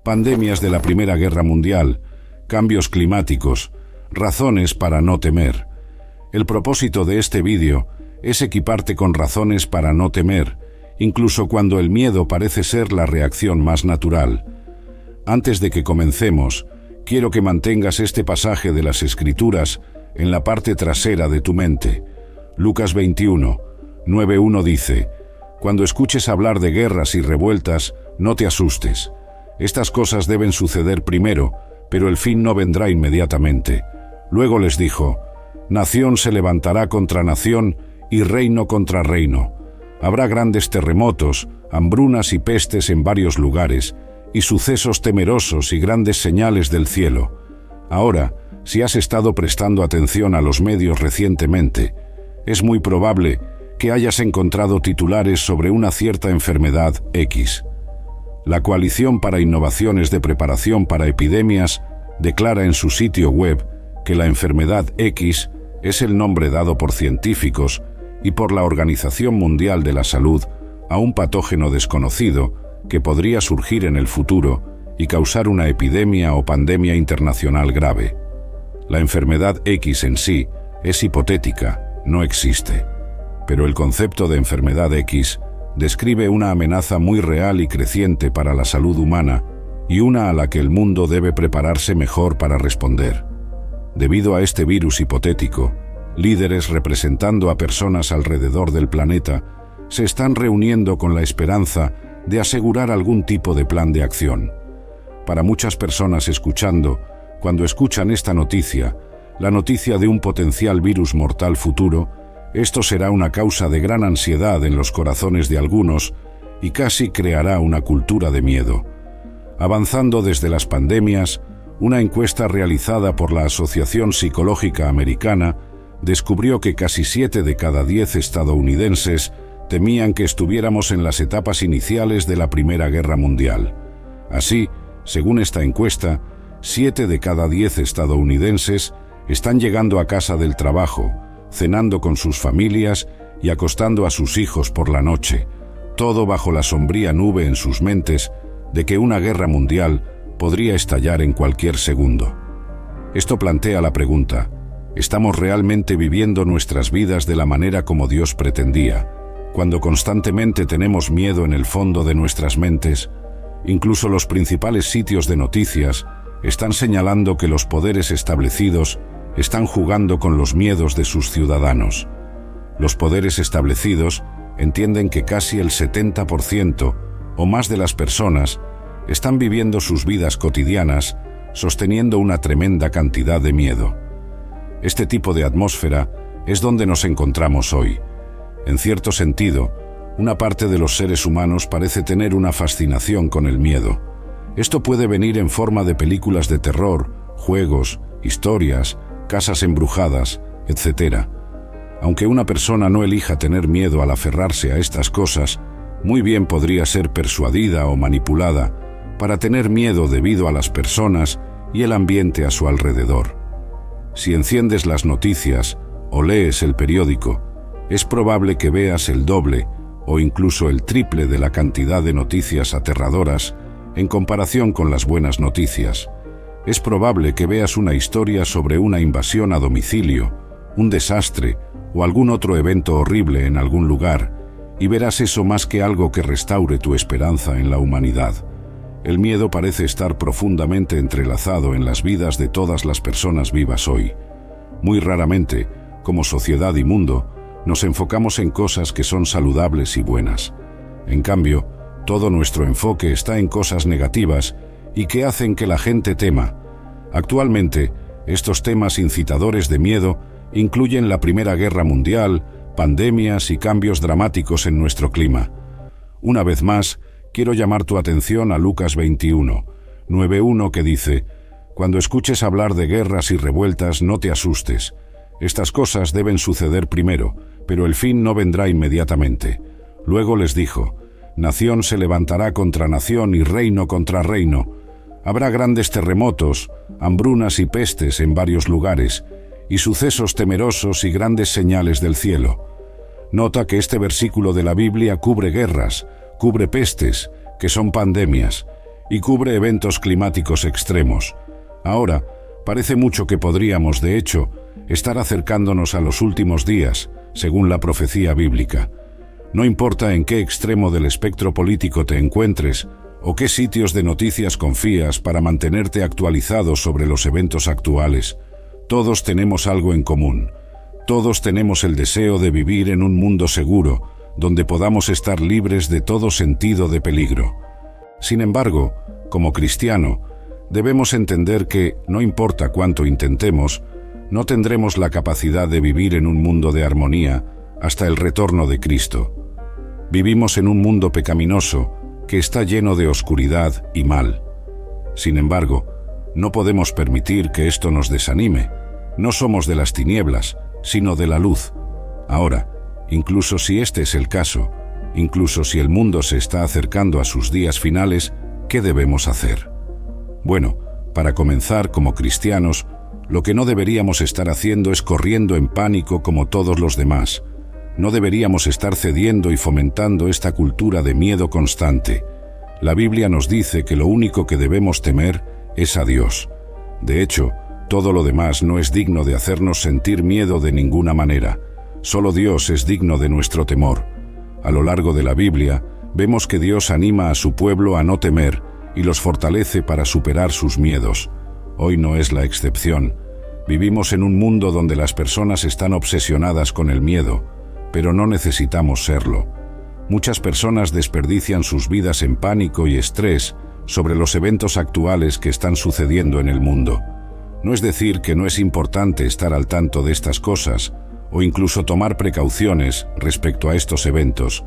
pandemias de la Primera Guerra Mundial, cambios climáticos, razones para no temer. El propósito de este vídeo es equiparte con razones para no temer, incluso cuando el miedo parece ser la reacción más natural. Antes de que comencemos, quiero que mantengas este pasaje de las Escrituras en la parte trasera de tu mente. Lucas 21, 9:1 dice: «Cuando escuches hablar de guerras y revueltas, no te asustes. Estas cosas deben suceder primero, pero el fin no vendrá inmediatamente». Luego les dijo: «Nación se levantará contra nación y reino contra reino. Habrá grandes terremotos, hambrunas y pestes en varios lugares, y sucesos temerosos y grandes señales del cielo». Ahora, si has estado prestando atención a los medios recientemente, es muy probable que hayas encontrado titulares sobre una cierta enfermedad X. La Coalición para Innovaciones de Preparación para Epidemias declara en su sitio web que la enfermedad X es el nombre dado por científicos y por la Organización Mundial de la Salud a un patógeno desconocido que podría surgir en el futuro y causar una epidemia o pandemia internacional grave. La enfermedad X en sí es hipotética, no existe, pero el concepto de enfermedad X describe una amenaza muy real y creciente para la salud humana y una a la que el mundo debe prepararse mejor para responder. Debido a este virus hipotético, líderes representando a personas alrededor del planeta se están reuniendo con la esperanza de asegurar algún tipo de plan de acción. Para muchas personas escuchando, cuando escuchan esta noticia, la noticia de un potencial virus mortal futuro, esto será una causa de gran ansiedad en los corazones de algunos y casi creará una cultura de miedo. Avanzando desde las pandemias, una encuesta realizada por la Asociación Psicológica Americana descubrió que casi 7 de cada 10 estadounidenses temían que estuviéramos en las etapas iniciales de la Primera Guerra Mundial. Así, según esta encuesta, 7 de cada 10 estadounidenses están llegando a casa del trabajo, cenando con sus familias y acostando a sus hijos por la noche, todo bajo la sombría nube en sus mentes de que una guerra mundial podría estallar en cualquier segundo. Esto plantea la pregunta: ¿estamos realmente viviendo nuestras vidas de la manera como Dios pretendía, cuando constantemente tenemos miedo en el fondo de nuestras mentes? Incluso los principales sitios de noticias están señalando que los poderes establecidos están jugando con los miedos de sus ciudadanos. Los poderes establecidos entienden que casi el 70% o más de las personas están viviendo sus vidas cotidianas sosteniendo una tremenda cantidad de miedo. Este tipo de atmósfera es donde nos encontramos hoy. En cierto sentido, una parte de los seres humanos parece tener una fascinación con el miedo. Esto puede venir en forma de películas de terror, juegos, historias, casas embrujadas, etc. Aunque una persona no elija tener miedo al aferrarse a estas cosas, muy bien podría ser persuadida o manipulada para tener miedo debido a las personas y el ambiente a su alrededor. Si enciendes las noticias o lees el periódico, es probable que veas el doble o incluso el triple de la cantidad de noticias aterradoras en comparación con las buenas noticias. Es probable que veas una historia sobre una invasión a domicilio, un desastre o algún otro evento horrible en algún lugar, y verás eso más que algo que restaure tu esperanza en la humanidad. El miedo parece estar profundamente entrelazado en las vidas de todas las personas vivas hoy. Muy raramente, como sociedad y mundo, nos enfocamos en cosas que son saludables y buenas. En cambio, todo nuestro enfoque está en cosas negativas y que hacen que la gente tema. Actualmente, estos temas incitadores de miedo incluyen la Primera Guerra Mundial, pandemias y cambios dramáticos en nuestro clima. Una vez más, quiero llamar tu atención a Lucas 21, 9:1 que dice: «Cuando escuches hablar de guerras y revueltas, no te asustes. Estas cosas deben suceder primero, pero el fin no vendrá inmediatamente». Luego les dijo: «Nación se levantará contra nación y reino contra reino. Habrá grandes terremotos, hambrunas y pestes en varios lugares, y sucesos temerosos y grandes señales del cielo». Nota que este versículo de la Biblia cubre guerras, cubre pestes, que son pandemias, y cubre eventos climáticos extremos. Ahora, parece mucho que podríamos, de hecho, estar acercándonos a los últimos días, según la profecía bíblica. No importa en qué extremo del espectro político te encuentres o qué sitios de noticias confías para mantenerte actualizado sobre los eventos actuales, todos tenemos algo en común. Todos tenemos el deseo de vivir en un mundo seguro, donde podamos estar libres de todo sentido de peligro. Sin embargo, como cristiano, debemos entender que, no importa cuánto intentemos, no tendremos la capacidad de vivir en un mundo de armonía hasta el retorno de Cristo. Vivimos en un mundo pecaminoso que está lleno de oscuridad y mal. Sin embargo, no podemos permitir que esto nos desanime. No somos de las tinieblas, sino de la luz. Ahora, incluso si este es el caso, incluso si el mundo se está acercando a sus días finales, ¿qué debemos hacer? Bueno, para comenzar, como cristianos, lo que no deberíamos estar haciendo es corriendo en pánico como todos los demás. No deberíamos estar cediendo y fomentando esta cultura de miedo constante. La Biblia nos dice que lo único que debemos temer es a Dios. De hecho, todo lo demás no es digno de hacernos sentir miedo de ninguna manera. Solo Dios es digno de nuestro temor. A lo largo de la Biblia, vemos que Dios anima a su pueblo a no temer y los fortalece para superar sus miedos. Hoy no es la excepción. Vivimos en un mundo donde las personas están obsesionadas con el miedo, pero no necesitamos serlo. Muchas personas desperdician sus vidas en pánico y estrés sobre los eventos actuales que están sucediendo en el mundo. No es decir que no es importante estar al tanto de estas cosas o incluso tomar precauciones respecto a estos eventos,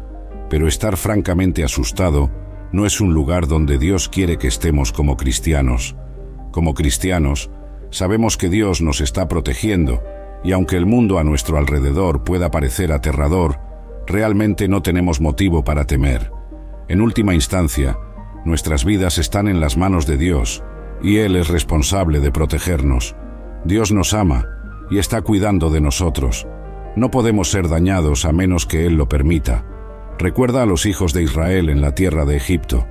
pero estar francamente asustado no es un lugar donde Dios quiere que estemos como cristianos. Como cristianos, sabemos que Dios nos está protegiendo, y aunque el mundo a nuestro alrededor pueda parecer aterrador, realmente no tenemos motivo para temer. En última instancia, nuestras vidas están en las manos de Dios, y Él es responsable de protegernos. Dios nos ama y está cuidando de nosotros. No podemos ser dañados a menos que Él lo permita. Recuerda a los hijos de Israel en la tierra de Egipto.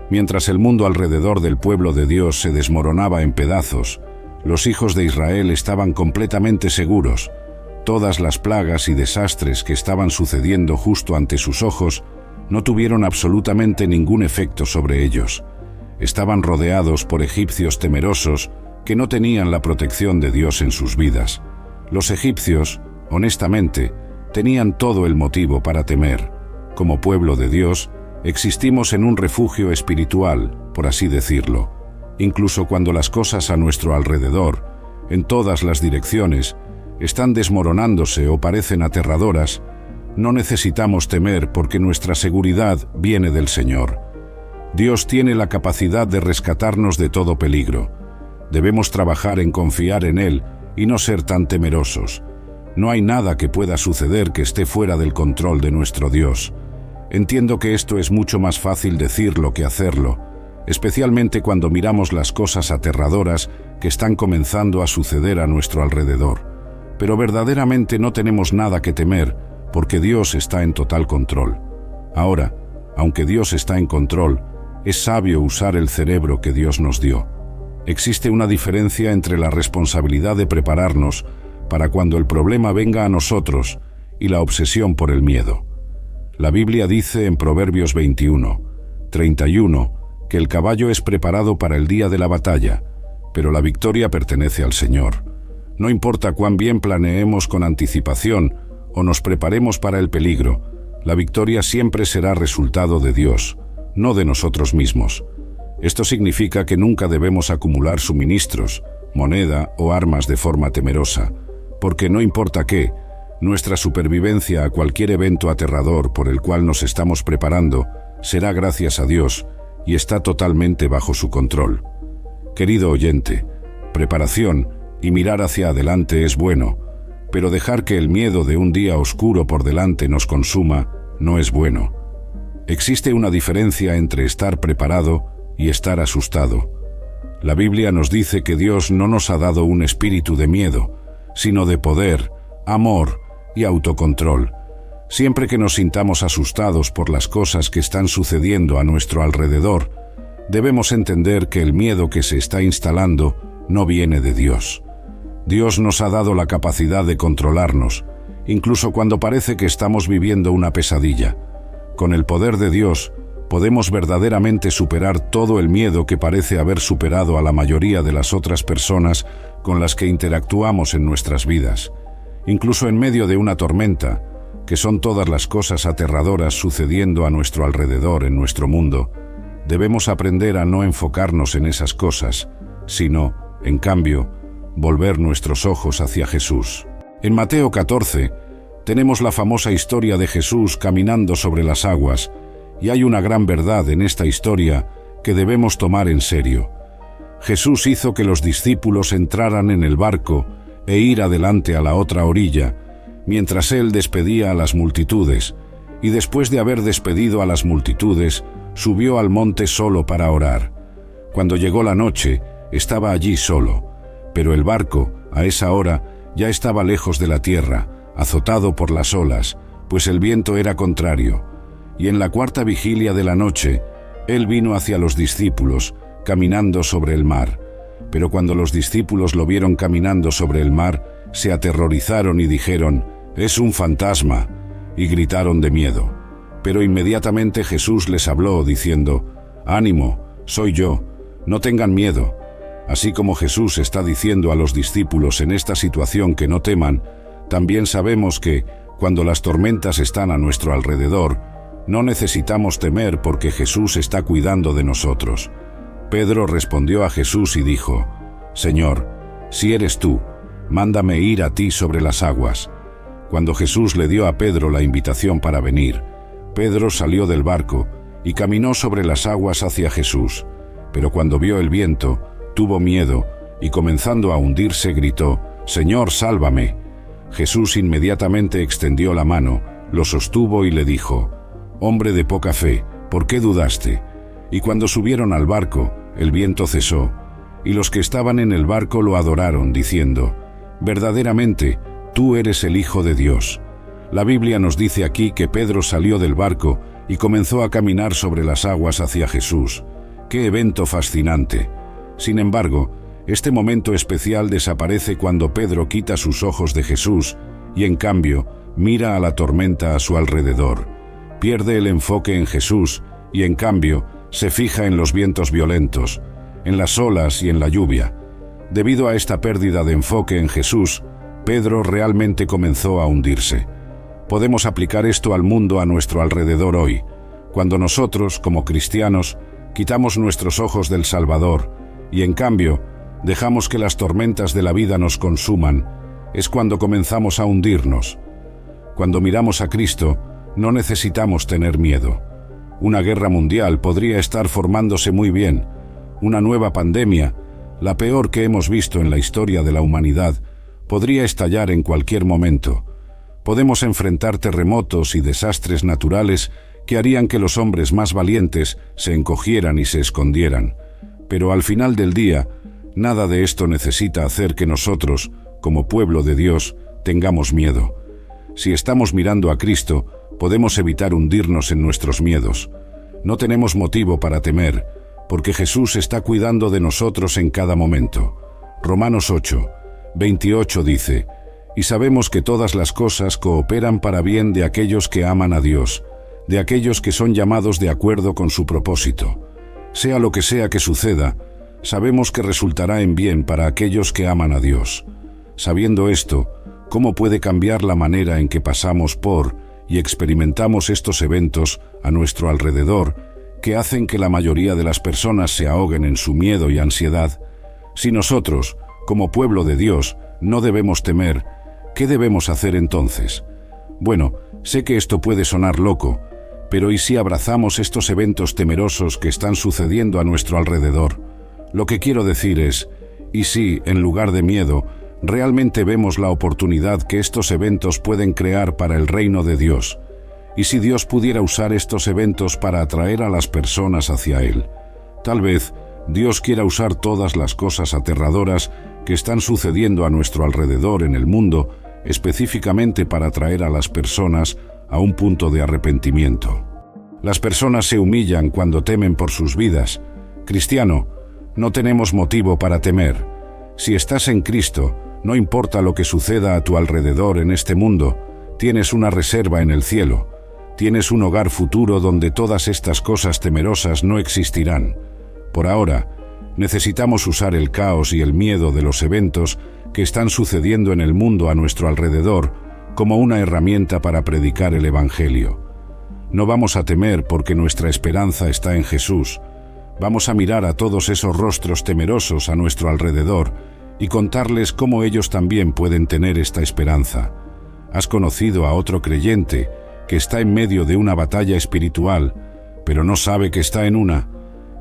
Mientras el mundo alrededor del pueblo de Dios se desmoronaba en pedazos, los hijos de Israel estaban completamente seguros. Todas las plagas y desastres que estaban sucediendo justo ante sus ojos no tuvieron absolutamente ningún efecto sobre ellos. Estaban rodeados por egipcios temerosos que no tenían la protección de Dios en sus vidas. Los egipcios, honestamente, tenían todo el motivo para temer. Como pueblo de Dios, existimos en un refugio espiritual, por así decirlo. Incluso cuando las cosas a nuestro alrededor, en todas las direcciones, están desmoronándose o parecen aterradoras, no necesitamos temer porque nuestra seguridad viene del Señor. Dios tiene la capacidad de rescatarnos de todo peligro. Debemos trabajar en confiar en Él y no ser tan temerosos. No hay nada que pueda suceder que esté fuera del control de nuestro Dios. Entiendo que esto es mucho más fácil decirlo que hacerlo, especialmente cuando miramos las cosas aterradoras que están comenzando a suceder a nuestro alrededor. Pero verdaderamente no tenemos nada que temer, porque Dios está en total control. Ahora, aunque Dios está en control, es sabio usar el cerebro que Dios nos dio. Existe una diferencia entre la responsabilidad de prepararnos para cuando el problema venga a nosotros y la obsesión por el miedo. La Biblia dice en Proverbios 21:31 que el caballo es preparado para el día de la batalla, pero la victoria pertenece al Señor. No importa cuán bien planeemos con anticipación o nos preparemos para el peligro, la victoria siempre será resultado de Dios, no de nosotros mismos. Esto significa que nunca debemos acumular suministros, moneda o armas de forma temerosa, porque no importa qué, nuestra supervivencia a cualquier evento aterrador por el cual nos estamos preparando será gracias a Dios y está totalmente bajo su control. Querido oyente, preparación y mirar hacia adelante es bueno, pero dejar que el miedo de un día oscuro por delante nos consuma no es bueno. Existe una diferencia entre estar preparado y estar asustado. La Biblia nos dice que Dios no nos ha dado un espíritu de miedo, sino de poder, amor y autocontrol. Siempre que nos sintamos asustados por las cosas que están sucediendo a nuestro alrededor, debemos entender que el miedo que se está instalando no viene de Dios. Dios nos ha dado la capacidad de controlarnos, incluso cuando parece que estamos viviendo una pesadilla. Con el poder de Dios, podemos verdaderamente superar todo el miedo que parece haber superado a la mayoría de las otras personas con las que interactuamos en nuestras vidas. Incluso en medio de una tormenta, que son todas las cosas aterradoras sucediendo a nuestro alrededor en nuestro mundo, debemos aprender a no enfocarnos en esas cosas, sino, en cambio, volver nuestros ojos hacia Jesús. En Mateo 14, tenemos la famosa historia de Jesús caminando sobre las aguas, y hay una gran verdad en esta historia que debemos tomar en serio. Jesús hizo que los discípulos entraran en el barco e ir adelante a la otra orilla, mientras Él despedía a las multitudes, y después de haber despedido a las multitudes, subió al monte solo para orar. Cuando llegó la noche, estaba allí solo, pero el barco, a esa hora, ya estaba lejos de la tierra, azotado por las olas, pues el viento era contrario. Y en la cuarta vigilia de la noche, Él vino hacia los discípulos, caminando sobre el mar. Pero cuando los discípulos lo vieron caminando sobre el mar, se aterrorizaron y dijeron: «Es un fantasma», y gritaron de miedo. Pero inmediatamente Jesús les habló, diciendo: «Ánimo, soy yo, no tengan miedo». Así como Jesús está diciendo a los discípulos en esta situación que no teman, también sabemos que, cuando las tormentas están a nuestro alrededor, no necesitamos temer porque Jesús está cuidando de nosotros. Pedro respondió a Jesús y dijo: «Señor, si eres tú, mándame ir a ti sobre las aguas». Cuando Jesús le dio a Pedro la invitación para venir, Pedro salió del barco y caminó sobre las aguas hacia Jesús. Pero cuando vio el viento, tuvo miedo y comenzando a hundirse gritó: «Señor, sálvame». Jesús inmediatamente extendió la mano, lo sostuvo y le dijo: «Hombre de poca fe, ¿por qué dudaste?». Y cuando subieron al barco, el viento cesó, y los que estaban en el barco lo adoraron, diciendo: «Verdaderamente, tú eres el Hijo de Dios». La Biblia nos dice aquí que Pedro salió del barco y comenzó a caminar sobre las aguas hacia Jesús. ¡Qué evento fascinante! Sin embargo, este momento especial desaparece cuando Pedro quita sus ojos de Jesús y, en cambio, mira a la tormenta a su alrededor. Pierde el enfoque en Jesús y, en cambio, se fija en los vientos violentos, en las olas y en la lluvia. Debido a esta pérdida de enfoque en Jesús, Pedro realmente comenzó a hundirse. Podemos aplicar esto al mundo a nuestro alrededor hoy, cuando nosotros, como cristianos, quitamos nuestros ojos del Salvador y, en cambio, dejamos que las tormentas de la vida nos consuman. Es cuando comenzamos a hundirnos. Cuando miramos a Cristo, no necesitamos tener miedo. Una guerra mundial podría estar formándose muy bien. Una nueva pandemia, la peor que hemos visto en la historia de la humanidad, podría estallar en cualquier momento. Podemos enfrentar terremotos y desastres naturales que harían que los hombres más valientes se encogieran y se escondieran. Pero al final del día, nada de esto necesita hacer que nosotros, como pueblo de Dios, tengamos miedo. Si estamos mirando a Cristo, podemos evitar hundirnos en nuestros miedos. No tenemos motivo para temer, porque Jesús está cuidando de nosotros en cada momento. Romanos 8:28 dice: «Y sabemos que todas las cosas cooperan para bien de aquellos que aman a Dios, de aquellos que son llamados de acuerdo con su propósito». Sea lo que sea que suceda, sabemos que resultará en bien para aquellos que aman a Dios. Sabiendo esto, ¿cómo puede cambiar la manera en que pasamos por y experimentamos estos eventos a nuestro alrededor que hacen que la mayoría de las personas se ahoguen en su miedo y ansiedad? Si nosotros, como pueblo de Dios, no debemos temer, ¿qué debemos hacer entonces? Bueno, sé que esto puede sonar loco, pero ¿y si abrazamos estos eventos temerosos que están sucediendo a nuestro alrededor? Lo que quiero decir es, ¿y si, en lugar de miedo, realmente vemos la oportunidad que estos eventos pueden crear para el reino de Dios? ¿Y si Dios pudiera usar estos eventos para atraer a las personas hacia Él? Tal vez Dios quiera usar todas las cosas aterradoras que están sucediendo a nuestro alrededor en el mundo, específicamente para atraer a las personas a un punto de arrepentimiento. Las personas se humillan cuando temen por sus vidas, Cristiano, no tenemos motivo para temer. Si estás en Cristo, no importa lo que suceda a tu alrededor en este mundo, tienes una reserva en el cielo. Tienes un hogar futuro donde todas estas cosas temerosas no existirán. Por ahora, necesitamos usar el caos y el miedo de los eventos que están sucediendo en el mundo a nuestro alrededor como una herramienta para predicar el Evangelio. No vamos a temer porque nuestra esperanza está en Jesús. Vamos a mirar a todos esos rostros temerosos a nuestro alrededor y contarles cómo ellos también pueden tener esta esperanza. Has conocido a otro creyente que está en medio de una batalla espiritual, pero no sabe que está en una.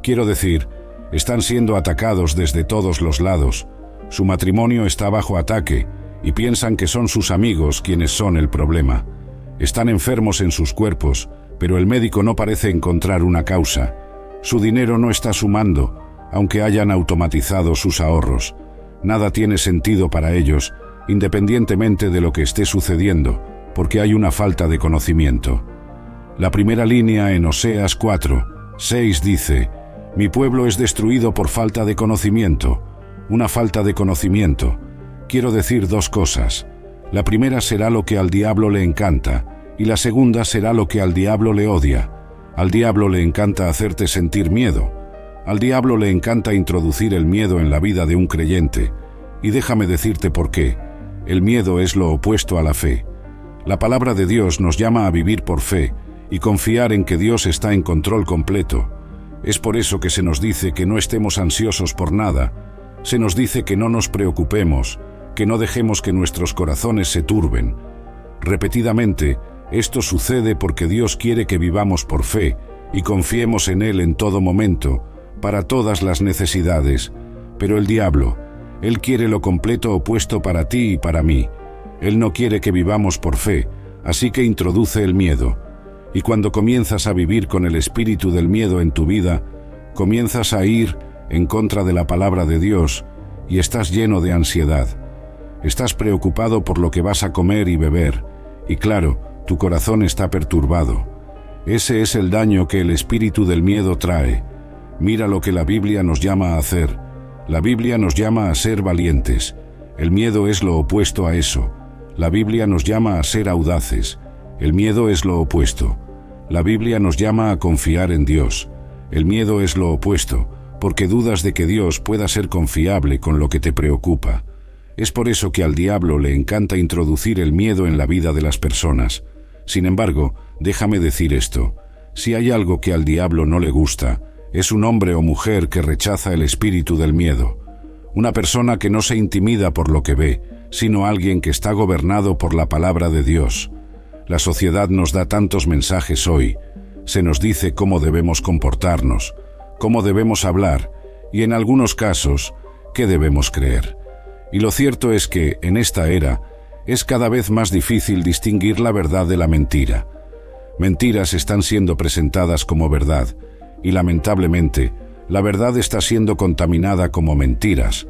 Quiero decir, están siendo atacados desde todos los lados. Su matrimonio está bajo ataque y piensan que son sus amigos quienes son el problema. Están enfermos en sus cuerpos, pero el médico no parece encontrar una causa. Su dinero no está sumando, aunque hayan automatizado sus ahorros. Nada tiene sentido para ellos, independientemente de lo que esté sucediendo, porque hay una falta de conocimiento. La primera línea en Oseas 4:6 dice: «Mi pueblo es destruido por falta de conocimiento». Una falta de conocimiento. Quiero decir dos cosas. La primera será lo que al diablo le encanta, y la segunda será lo que al diablo le odia. Al diablo le encanta hacerte sentir miedo. Al diablo le encanta introducir el miedo en la vida de un creyente. Y déjame decirte por qué. El miedo es lo opuesto a la fe. La palabra de Dios nos llama a vivir por fe y confiar en que Dios está en control completo. Es por eso que se nos dice que no estemos ansiosos por nada. Se nos dice que no nos preocupemos, que no dejemos que nuestros corazones se turben. Repetidamente, esto sucede porque Dios quiere que vivamos por fe y confiemos en Él en todo momento, para todas las necesidades. Pero el diablo, él quiere lo completo opuesto para ti y para mí. Él no quiere que vivamos por fe, así que introduce el miedo. Y cuando comienzas a vivir con el espíritu del miedo en tu vida, comienzas a ir en contra de la palabra de Dios y estás lleno de ansiedad. Estás preocupado por lo que vas a comer y beber, y claro, tu corazón está perturbado. Ese es el daño que el espíritu del miedo trae. Mira lo que la Biblia nos llama a hacer. La Biblia nos llama a ser valientes. El miedo es lo opuesto a eso. La Biblia nos llama a ser audaces. El miedo es lo opuesto. La Biblia nos llama a confiar en Dios. El miedo es lo opuesto, porque dudas de que Dios pueda ser confiable con lo que te preocupa. Es por eso que al diablo le encanta introducir el miedo en la vida de las personas. Sin embargo, déjame decir esto. Si hay algo que al diablo no le gusta, es un hombre o mujer que rechaza el espíritu del miedo. Una persona que no se intimida por lo que ve, sino alguien que está gobernado por la palabra de Dios. La sociedad nos da tantos mensajes hoy. Se nos dice cómo debemos comportarnos, cómo debemos hablar, y en algunos casos, qué debemos creer. Y lo cierto es que, en esta era, es cada vez más difícil distinguir la verdad de la mentira. Mentiras están siendo presentadas como verdad, y lamentablemente, la verdad está siendo contaminada como mentiras.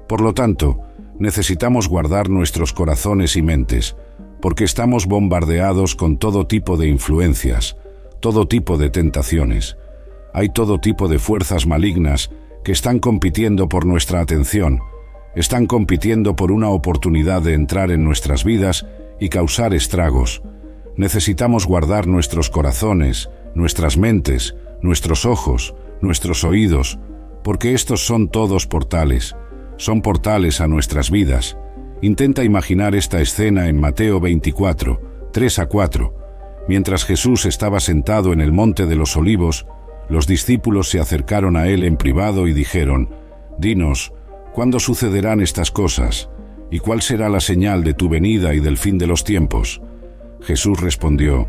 Por lo tanto, necesitamos guardar nuestros corazones y mentes, porque estamos bombardeados con todo tipo de influencias, todo tipo de tentaciones. Hay todo tipo de fuerzas malignas que están compitiendo por nuestra atención, están compitiendo por una oportunidad de entrar en nuestras vidas y causar estragos. Necesitamos guardar nuestros corazones, nuestras mentes, nuestros ojos, nuestros oídos, porque estos son todos portales. Son portales a nuestras vidas. Intenta imaginar esta escena en Mateo 24, 3-4. Mientras Jesús estaba sentado en el Monte de los Olivos, los discípulos se acercaron a él en privado y dijeron: «Dinos, ¿cuándo sucederán estas cosas? ¿Y cuál será la señal de tu venida y del fin de los tiempos?» Jesús respondió: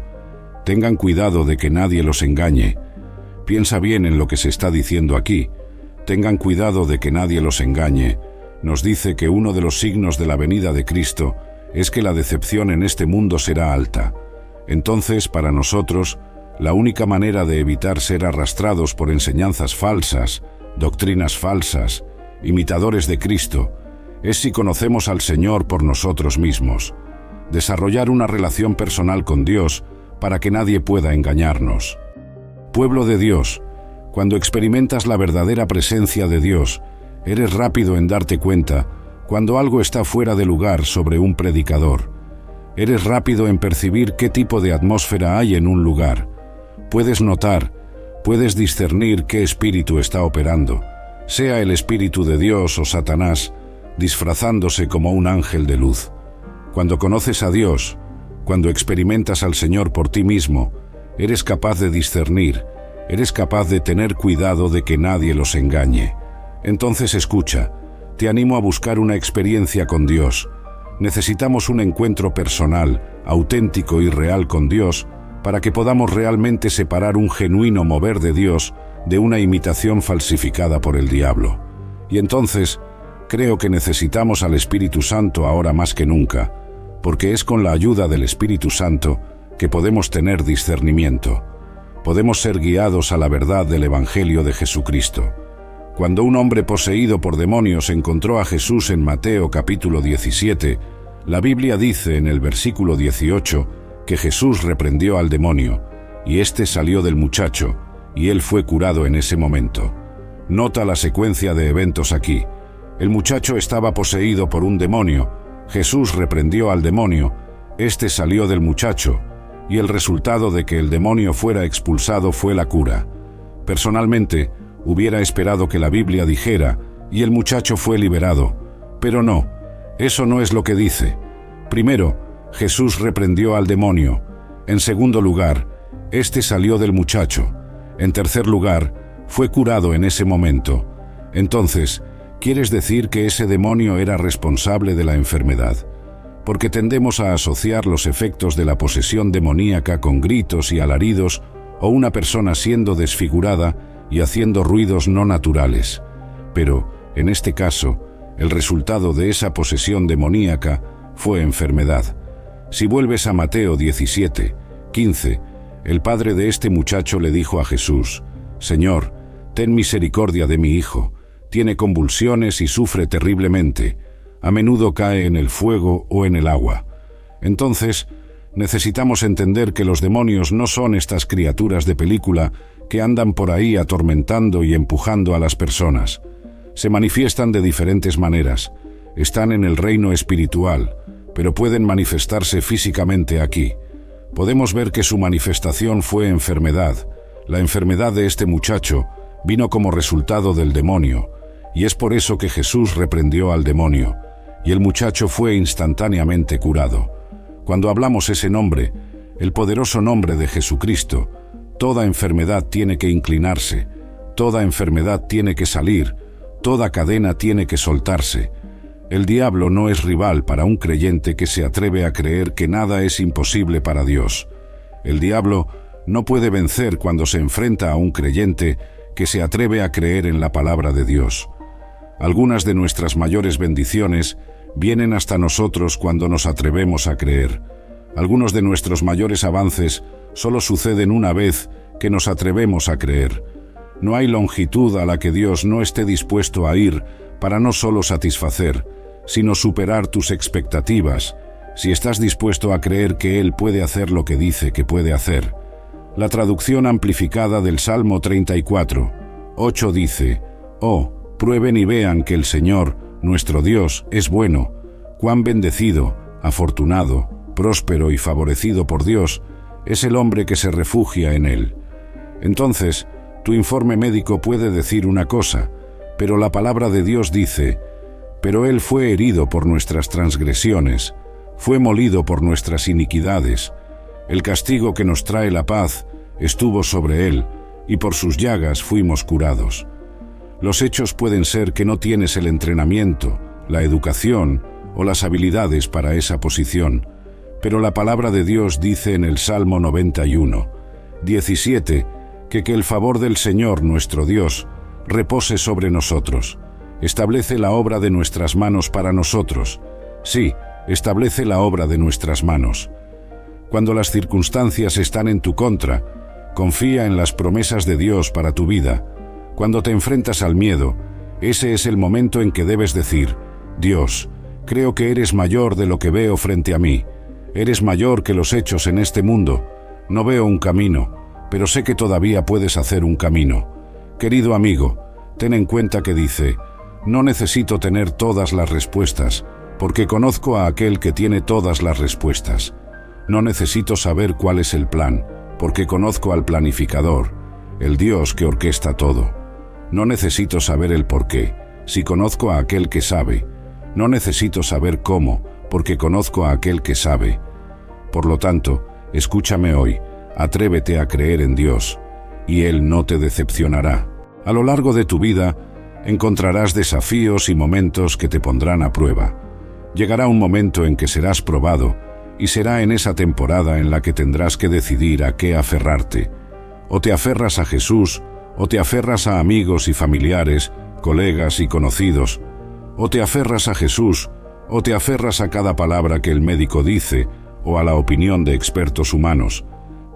«Tengan cuidado de que nadie los engañe». Piensa bien en lo que se está diciendo aquí. Tengan cuidado de que nadie los engañe. Nos dice que uno de los signos de la venida de Cristo es que la decepción en este mundo será alta. Entonces, para nosotros, la única manera de evitar ser arrastrados por enseñanzas falsas, doctrinas falsas, imitadores de Cristo, es si conocemos al Señor por nosotros mismos. Desarrollar una relación personal con Dios para que nadie pueda engañarnos. Pueblo de Dios, Cuando experimentas la verdadera presencia de Dios, eres rápido en darte cuenta cuando algo está fuera de lugar sobre un predicador. Eres rápido en percibir qué tipo de atmósfera hay en un lugar. Puedes notar, puedes discernir qué espíritu está operando, sea el Espíritu de Dios o Satanás, disfrazándose como un ángel de luz. Cuando conoces a Dios, cuando experimentas al Señor por ti mismo, eres capaz de discernir, eres capaz de tener cuidado de que nadie los engañe. Entonces escucha, te animo a buscar una experiencia con Dios. Necesitamos un encuentro personal, auténtico y real con Dios para que podamos realmente separar un genuino mover de Dios de una imitación falsificada por el diablo. Y entonces, creo que necesitamos al Espíritu Santo ahora más que nunca, porque es con la ayuda del Espíritu Santo que podemos tener discernimiento. Podemos ser guiados a la verdad del Evangelio de Jesucristo. Cuando un hombre poseído por demonios encontró a Jesús en Mateo capítulo 17, la Biblia dice en el versículo 18 que Jesús reprendió al demonio, y éste salió del muchacho, y él fue curado en ese momento. Nota la secuencia de eventos aquí. El muchacho estaba poseído por un demonio, Jesús reprendió al demonio, éste salió del muchacho, y el resultado de que el demonio fuera expulsado fue la cura. Personalmente, hubiera esperado que la Biblia dijera, y el muchacho fue liberado, pero no, eso no es lo que dice. Primero, Jesús reprendió al demonio. En segundo lugar, éste salió del muchacho. En tercer lugar, fue curado en ese momento. Entonces, ¿quieres decir que ese demonio era responsable de la enfermedad? Porque tendemos a asociar los efectos de la posesión demoníaca con gritos y alaridos o una persona siendo desfigurada y haciendo ruidos no naturales. Pero, en este caso, el resultado de esa posesión demoníaca fue enfermedad. Si vuelves a Mateo 17, 15, el padre de este muchacho le dijo a Jesús: «Señor, ten misericordia de mi hijo, tiene convulsiones y sufre terriblemente, a menudo cae en el fuego o en el agua». Entonces, necesitamos entender que los demonios no son estas criaturas de película que andan por ahí atormentando y empujando a las personas. Se manifiestan de diferentes maneras. Están en el reino espiritual, pero pueden manifestarse físicamente aquí. Podemos ver que su manifestación fue enfermedad. La enfermedad de este muchacho vino como resultado del demonio, y es por eso que Jesús reprendió al demonio, y el muchacho fue instantáneamente curado. Cuando hablamos ese nombre, el poderoso nombre de Jesucristo, toda enfermedad tiene que inclinarse, toda enfermedad tiene que salir, toda cadena tiene que soltarse. El diablo no es rival para un creyente que se atreve a creer que nada es imposible para Dios. El diablo no puede vencer cuando se enfrenta a un creyente que se atreve a creer en la palabra de Dios. Algunas de nuestras mayores bendiciones vienen hasta nosotros cuando nos atrevemos a creer. Algunos de nuestros mayores avances solo suceden una vez que nos atrevemos a creer. No hay longitud a la que Dios no esté dispuesto a ir para no solo satisfacer, sino superar tus expectativas, si estás dispuesto a creer que Él puede hacer lo que dice que puede hacer. La traducción amplificada del Salmo 34, 8 dice: «Oh, prueben y vean que el Señor, nuestro Dios, es bueno. Cuán bendecido, afortunado, próspero y favorecido por Dios es el hombre que se refugia en Él». Entonces, tu informe médico puede decir una cosa, pero la palabra de Dios dice: «Pero Él fue herido por nuestras transgresiones, fue molido por nuestras iniquidades. El castigo que nos trae la paz estuvo sobre Él, y por sus llagas fuimos curados». Los hechos pueden ser que no tienes el entrenamiento, la educación o las habilidades para esa posición, pero la palabra de Dios dice en el Salmo 91, 17, que el favor del Señor nuestro Dios repose sobre nosotros. Establece la obra de nuestras manos para nosotros. Sí, establece la obra de nuestras manos. Cuando las circunstancias están en tu contra, confía en las promesas de Dios para tu vida. Cuando te enfrentas al miedo, ese es el momento en que debes decir: «Dios, creo que eres mayor de lo que veo frente a mí. Eres mayor que los hechos en este mundo. No veo un camino, pero sé que todavía puedes hacer un camino. Querido amigo, ten en cuenta que dice, no necesito tener todas las respuestas, porque conozco a aquel que tiene todas las respuestas. No necesito saber cuál es el plan, porque conozco al planificador, el Dios que orquesta todo. No necesito saber el por qué, si conozco a aquel que sabe. No necesito saber cómo, porque conozco a aquel que sabe. Por lo tanto, escúchame hoy, atrévete a creer en Dios, y Él no te decepcionará. A lo largo de tu vida, encontrarás desafíos y momentos que te pondrán a prueba. Llegará un momento en que serás probado, y será en esa temporada en la que tendrás que decidir a qué aferrarte. O te aferras a Jesús, o te aferras a amigos y familiares, colegas y conocidos. O te aferras a Jesús, o te aferras a cada palabra que el médico dice, o a la opinión de expertos humanos.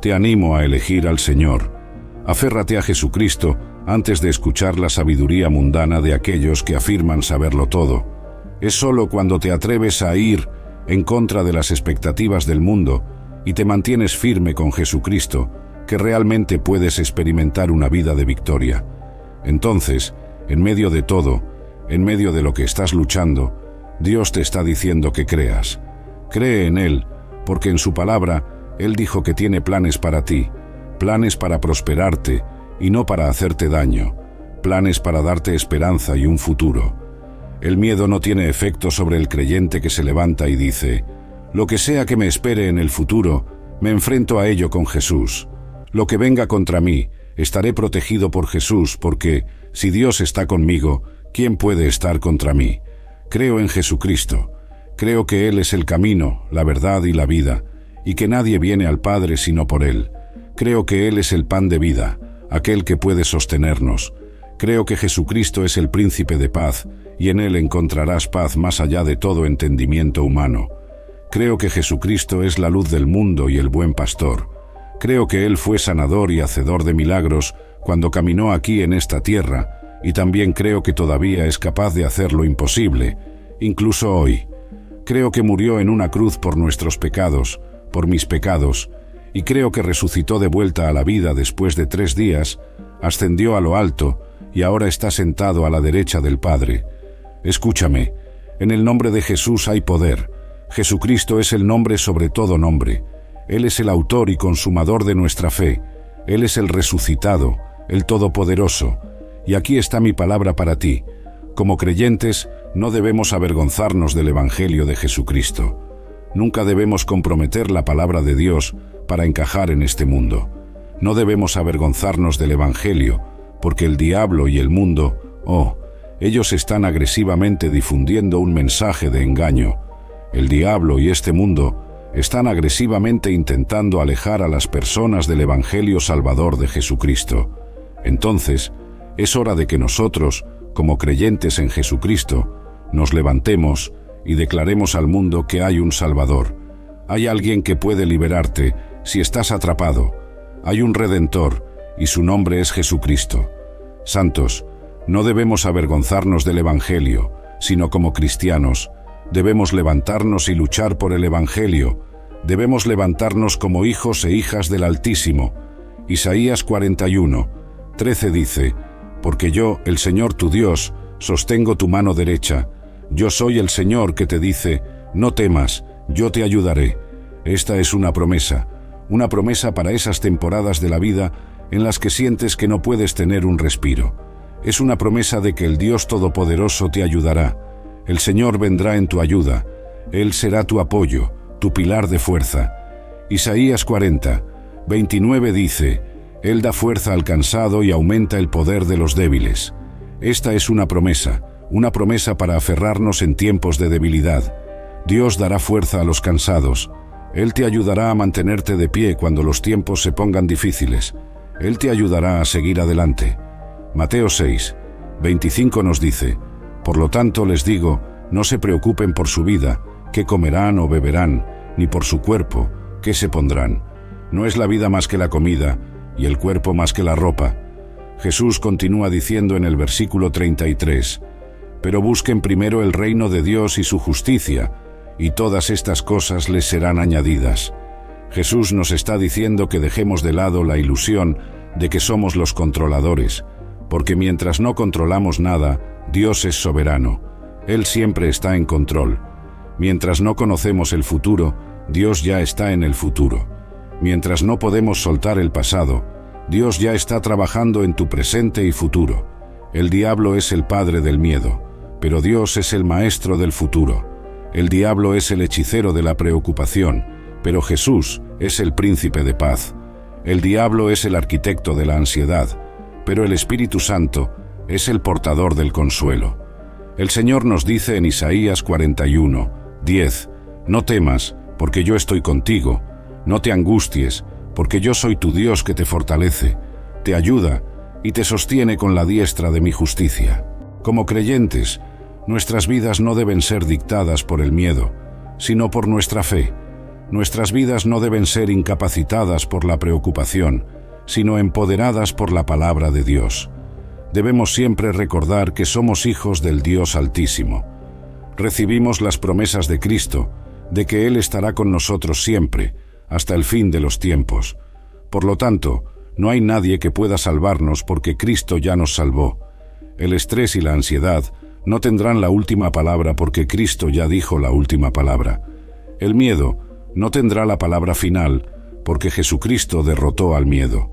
Te animo a elegir al Señor. Aférrate a Jesucristo antes de escuchar la sabiduría mundana de aquellos que afirman saberlo todo. Es solo cuando te atreves a ir en contra de las expectativas del mundo y te mantienes firme con Jesucristo que realmente puedes experimentar una vida de victoria. Entonces, en medio de todo, en medio de lo que estás luchando, Dios te está diciendo que creas. Cree en Él, porque en su palabra, Él dijo que tiene planes para ti, planes para prosperarte y no para hacerte daño, planes para darte esperanza y un futuro. El miedo no tiene efecto sobre el creyente que se levanta y dice, lo que sea que me espere en el futuro, me enfrento a ello con Jesús. Lo que venga contra mí, estaré protegido por Jesús, porque, si Dios está conmigo, ¿quién puede estar contra mí? Creo en Jesucristo. Creo que Él es el camino, la verdad y la vida, y que nadie viene al Padre sino por Él. Creo que Él es el pan de vida, aquel que puede sostenernos. Creo que Jesucristo es el príncipe de paz, y en Él encontrarás paz más allá de todo entendimiento humano. Creo que Jesucristo es la luz del mundo y el buen pastor. Creo que Él fue sanador y hacedor de milagros cuando caminó aquí en esta tierra, y también creo que todavía es capaz de hacer lo imposible, incluso hoy. Creo que murió en una cruz por nuestros pecados, por mis pecados, y creo que resucitó de vuelta a la vida después de 3 días, ascendió a lo alto y ahora está sentado a la derecha del Padre. Escúchame, en el nombre de Jesús hay poder. Jesucristo es el nombre sobre todo nombre. Él es el autor y consumador de nuestra fe. Él es el resucitado, el todopoderoso. Y aquí está mi palabra para ti. Como creyentes, no debemos avergonzarnos del Evangelio de Jesucristo. Nunca debemos comprometer la palabra de Dios para encajar en este mundo. No debemos avergonzarnos del Evangelio, porque el diablo y el mundo, ellos están agresivamente difundiendo un mensaje de engaño. El diablo y este mundo están agresivamente intentando alejar a las personas del Evangelio Salvador de Jesucristo. Entonces, es hora de que nosotros, como creyentes en Jesucristo, nos levantemos y declaremos al mundo que hay un Salvador. Hay alguien que puede liberarte si estás atrapado. Hay un Redentor, y su nombre es Jesucristo. Santos, no debemos avergonzarnos del Evangelio, sino como cristianos, debemos levantarnos y luchar por el Evangelio. Debemos levantarnos como hijos e hijas del Altísimo. Isaías 41:13 dice, porque yo, el Señor tu Dios, sostengo tu mano derecha. Yo soy el Señor que te dice, no temas, yo te ayudaré. Esta es una promesa para esas temporadas de la vida en las que sientes que no puedes tener un respiro. Es una promesa de que el Dios Todopoderoso te ayudará. El Señor vendrá en tu ayuda. Él será tu apoyo, tu pilar de fuerza. Isaías 40:29 dice, Él da fuerza al cansado y aumenta el poder de los débiles. Esta es una promesa para aferrarnos en tiempos de debilidad. Dios dará fuerza a los cansados. Él te ayudará a mantenerte de pie cuando los tiempos se pongan difíciles. Él te ayudará a seguir adelante. Mateo 6:25 nos dice, por lo tanto les digo, no se preocupen por su vida, qué comerán o beberán, ni por su cuerpo, qué se pondrán. No es la vida más que la comida, y el cuerpo más que la ropa. Jesús continúa diciendo en el versículo 33, pero busquen primero el reino de Dios y su justicia, y todas estas cosas les serán añadidas. Jesús nos está diciendo que dejemos de lado la ilusión de que somos los controladores, porque mientras no controlamos nada, Dios es soberano. Él siempre está en control. Mientras no conocemos el futuro, Dios ya está en el futuro. Mientras no podemos soltar el pasado, Dios ya está trabajando en tu presente y futuro. El diablo es el padre del miedo, pero Dios es el maestro del futuro. El diablo es el hechicero de la preocupación, pero Jesús es el príncipe de paz. El diablo es el arquitecto de la ansiedad, pero el Espíritu Santo es el portador del consuelo. El Señor nos dice en Isaías 41:10, no temas, porque yo estoy contigo, no te angusties, porque yo soy tu Dios que te fortalece, te ayuda y te sostiene con la diestra de mi justicia. Como creyentes, nuestras vidas no deben ser dictadas por el miedo, sino por nuestra fe. Nuestras vidas no deben ser incapacitadas por la preocupación, sino empoderadas por la palabra de Dios. Debemos siempre recordar que somos hijos del Dios Altísimo. Recibimos las promesas de Cristo, de que Él estará con nosotros siempre, hasta el fin de los tiempos. Por lo tanto, no hay nadie que pueda salvarnos porque Cristo ya nos salvó. El estrés y la ansiedad no tendrán la última palabra porque Cristo ya dijo la última palabra. El miedo no tendrá la palabra final porque Jesucristo derrotó al miedo.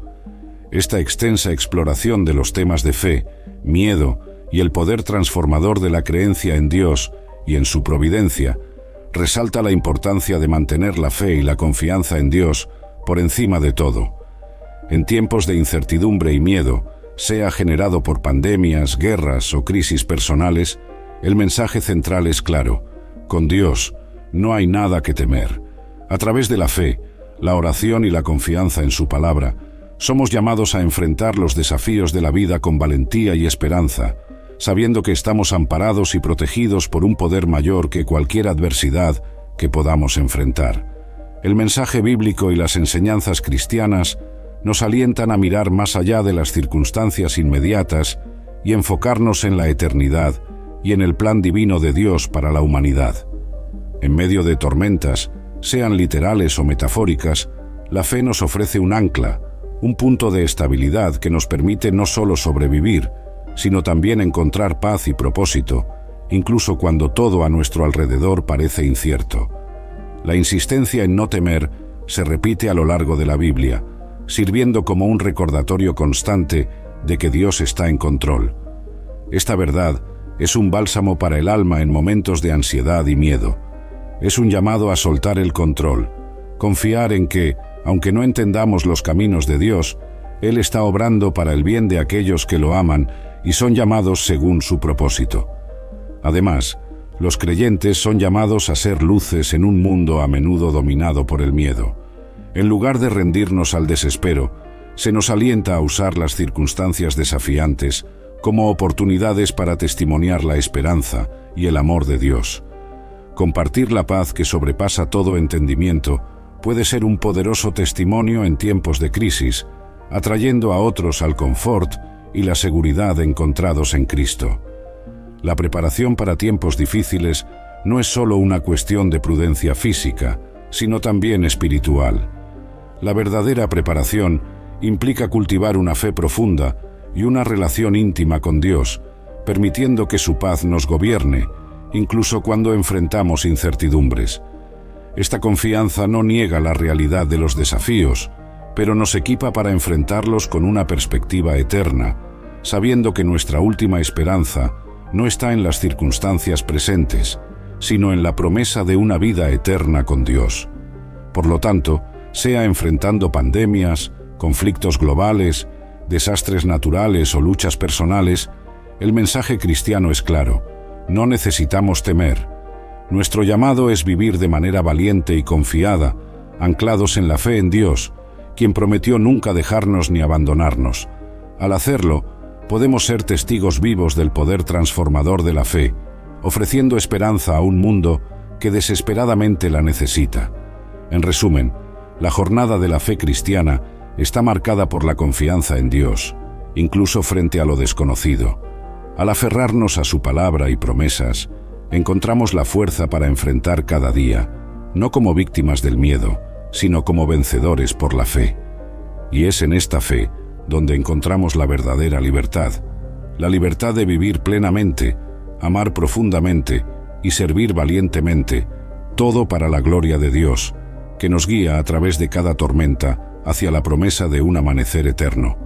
Esta extensa exploración de los temas de fe, miedo y el poder transformador de la creencia en Dios y en su providencia resalta la importancia de mantener la fe y la confianza en Dios por encima de todo. En tiempos de incertidumbre y miedo, sea generado por pandemias, guerras o crisis personales, el mensaje central es claro: con Dios no hay nada que temer. A través de la fe, la oración y la confianza en su palabra, somos llamados a enfrentar los desafíos de la vida con valentía y esperanza, sabiendo que estamos amparados y protegidos por un poder mayor que cualquier adversidad que podamos enfrentar. El mensaje bíblico y las enseñanzas cristianas nos alientan a mirar más allá de las circunstancias inmediatas y enfocarnos en la eternidad y en el plan divino de Dios para la humanidad. En medio de tormentas, sean literales o metafóricas, la fe nos ofrece un ancla, un punto de estabilidad que nos permite no solo sobrevivir, sino también encontrar paz y propósito, incluso cuando todo a nuestro alrededor parece incierto. La insistencia en no temer se repite a lo largo de la Biblia, sirviendo como un recordatorio constante de que Dios está en control. Esta verdad es un bálsamo para el alma en momentos de ansiedad y miedo. Es un llamado a soltar el control, confiar en que, aunque no entendamos los caminos de Dios, Él está obrando para el bien de aquellos que lo aman y son llamados según su propósito. Además, los creyentes son llamados a ser luces en un mundo a menudo dominado por el miedo. En lugar de rendirnos al desespero, se nos alienta a usar las circunstancias desafiantes como oportunidades para testimoniar la esperanza y el amor de Dios. Compartir la paz que sobrepasa todo entendimiento puede ser un poderoso testimonio en tiempos de crisis, atrayendo a otros al confort y la seguridad encontrados en Cristo. La preparación para tiempos difíciles no es solo una cuestión de prudencia física, sino también espiritual. La verdadera preparación implica cultivar una fe profunda y una relación íntima con Dios, permitiendo que su paz nos gobierne, incluso cuando enfrentamos incertidumbres. Esta confianza no niega la realidad de los desafíos, pero nos equipa para enfrentarlos con una perspectiva eterna, sabiendo que nuestra última esperanza no está en las circunstancias presentes, sino en la promesa de una vida eterna con Dios. Por lo tanto, sea enfrentando pandemias, conflictos globales, desastres naturales o luchas personales, el mensaje cristiano es claro: no necesitamos temer. Nuestro llamado es vivir de manera valiente y confiada, anclados en la fe en Dios, quien prometió nunca dejarnos ni abandonarnos. Al hacerlo, podemos ser testigos vivos del poder transformador de la fe, ofreciendo esperanza a un mundo que desesperadamente la necesita. En resumen, la jornada de la fe cristiana está marcada por la confianza en Dios, incluso frente a lo desconocido. Al aferrarnos a su palabra y promesas, encontramos la fuerza para enfrentar cada día, no como víctimas del miedo, sino como vencedores por la fe. Y es en esta fe donde encontramos la verdadera libertad, la libertad de vivir plenamente, amar profundamente y servir valientemente, todo para la gloria de Dios, que nos guía a través de cada tormenta hacia la promesa de un amanecer eterno.